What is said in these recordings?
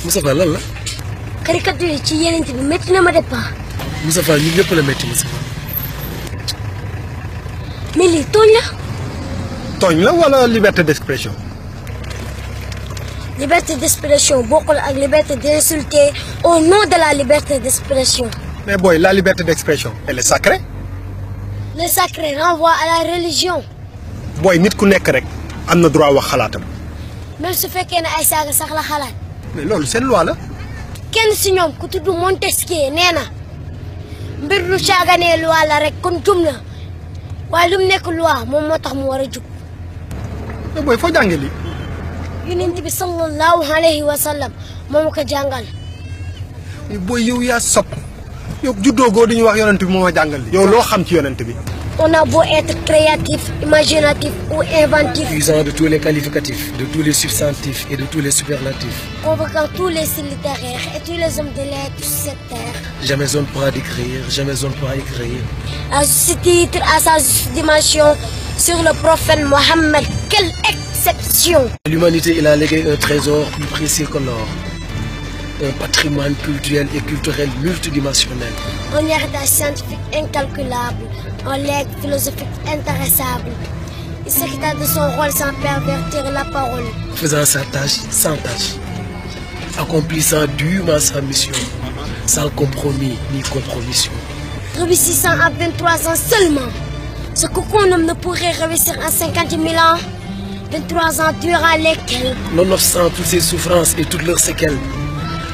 Moustapha lan la. caricature ci yeneen bi métti na ma de pas. Moustapha ñun ñëpp la métti Moustapha. mais lii tooñ la. tooñ la wala liberté d'expression. liberté d'expression bokkul ak liberté d'insulter au nom de la liberté d'expression. mais boy la liberté d'expression elle est sacrée. le sacré renvoie à la religion. boy nit ku nekk rek am na droit wax xalaatam. même su fekkee ne ay saaga sax la xalaat. mais loolu seen loi la. kenn si ñoom ku tudd Montesquieu nee na mbir lu saaganee loi la rek kon jum la waaye lu mu nekk loi moom moo tax mu war a jug. mais boy foo jàngee lii. yonent bi sallallahu alayhi wa sallam moo ko jàngal. mais boy yow yaa sopp yow juddoo goo dañuy wax yonent bi moo ma jàngal lii. yow loo xam ci yonent bi. On a beau être créatif, imaginatif ou inventif, Usant de tous les qualificatifs, de tous les substantifs et de tous les superlatifs. convoquant tous les styles littéraires et tous les hommes de lettres sur cette terre. Jamais on ne pourra décrire, jamais on ne pourra écrire. À ce titre, à sa juste dimension, sur le prophète Mohammed, quelle exception! L'humanité, il a légué un trésor plus précieux que l'or. Un patrimoine culturel et culturel multidimensionnel. Un héritage scientifique incalculable, un legs philosophique intéressable. Il s'acquitta de son rôle sans pervertir la parole. Faisant sa tâche sans tâche. Accomplissant dûment sa mission. Sans compromis ni compromission. Réussissant à 23 ans seulement. Ce qu'aucun homme ne pourrait réussir en 50 000 ans. 23 ans durant lesquels, Nonobstant toutes ses souffrances et toutes leurs séquelles.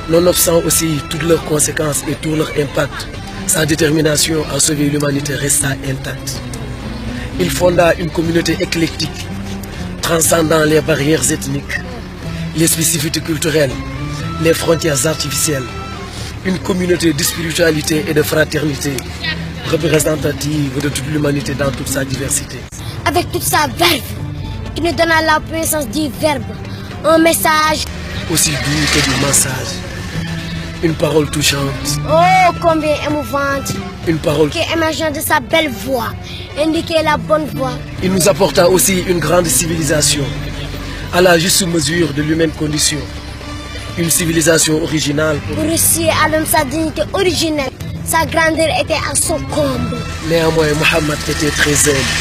Nonobstant aussi toutes leurs conséquences et tout leur impact, sa détermination à sauver l'humanité resta intacte. Il fonda une communauté éclectique, transcendant les barrières ethniques, les spécificités culturelles, les frontières artificielles. Une communauté de spiritualité et de fraternité, représentative de toute l'humanité dans toute sa diversité. avec toute sa verve, qui nous donna la puissance du verbe, un message. Aussi doux que du message. Une parole touchante, Oh, combien émouvante, une parole. qui émergeant de sa belle voix, indiquait la bonne voie. Il nous apporta aussi une grande civilisation, à la juste mesure de l'humaine condition. Une civilisation originale. Pour réussir à l'homme sa dignité originelle, sa grandeur était à son comble. Néanmoins, Mohammed était très humble.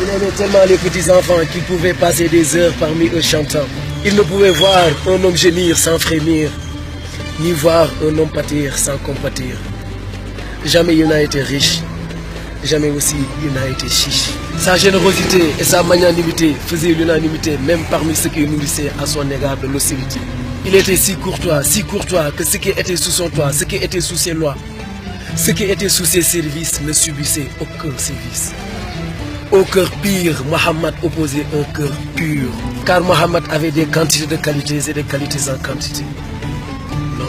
Il aimait tellement les petits enfants qu'il pouvait passer des heures parmi eux chantant. Il ne pouvait voir un homme gémir sans frémir, ni voir un homme pâtir sans compatir. Jamais il n'a été riche, jamais aussi il n'a été chiche. Sa générosité et sa magnanimité faisaient l'unanimité même parmi ceux qui nourrissaient à son égard de l'hostilité. Il était si courtois que ce qui était sous son toit, ce qui était sous ses lois, ce qui était sous ses services ne subissait aucun service. Au cœur pire, Mohammed opposait un cœur pur, car Mohammed avait des quantités de qualités et des qualités en quantité. Non.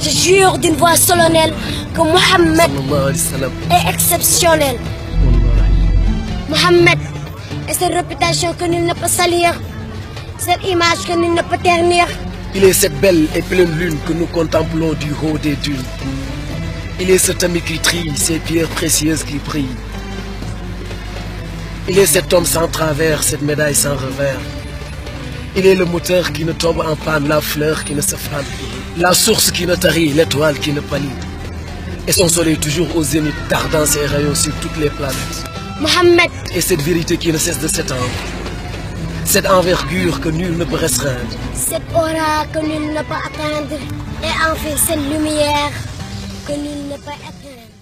Je jure d'une voix solennelle que Mohammed Sallallahu alayhi wa sallam. est exceptionnel. Mohammed est cette réputation que nul ne peut salir, cette image que nul ne peut ternir. Il est cette belle et pleine lune que nous contemplons du haut des dunes. Il est cet ami qui trille ces pierres précieuses qui brillent. Il est cet homme sans travers, cette médaille sans revers. Il est le moteur qui ne tombe en panne, la fleur qui ne se fane, la source qui ne tarit, l'étoile qui ne pâlit. Et son soleil toujours au zénith, dardant ses rayons sur toutes les planètes. Mohammed Et cette vérité qui ne cesse de s'étendre, cette envergure que nul ne peut restreindre. cette aura que nul ne peut atteindre, et enfin cette lumière que nul ne peut éteindre.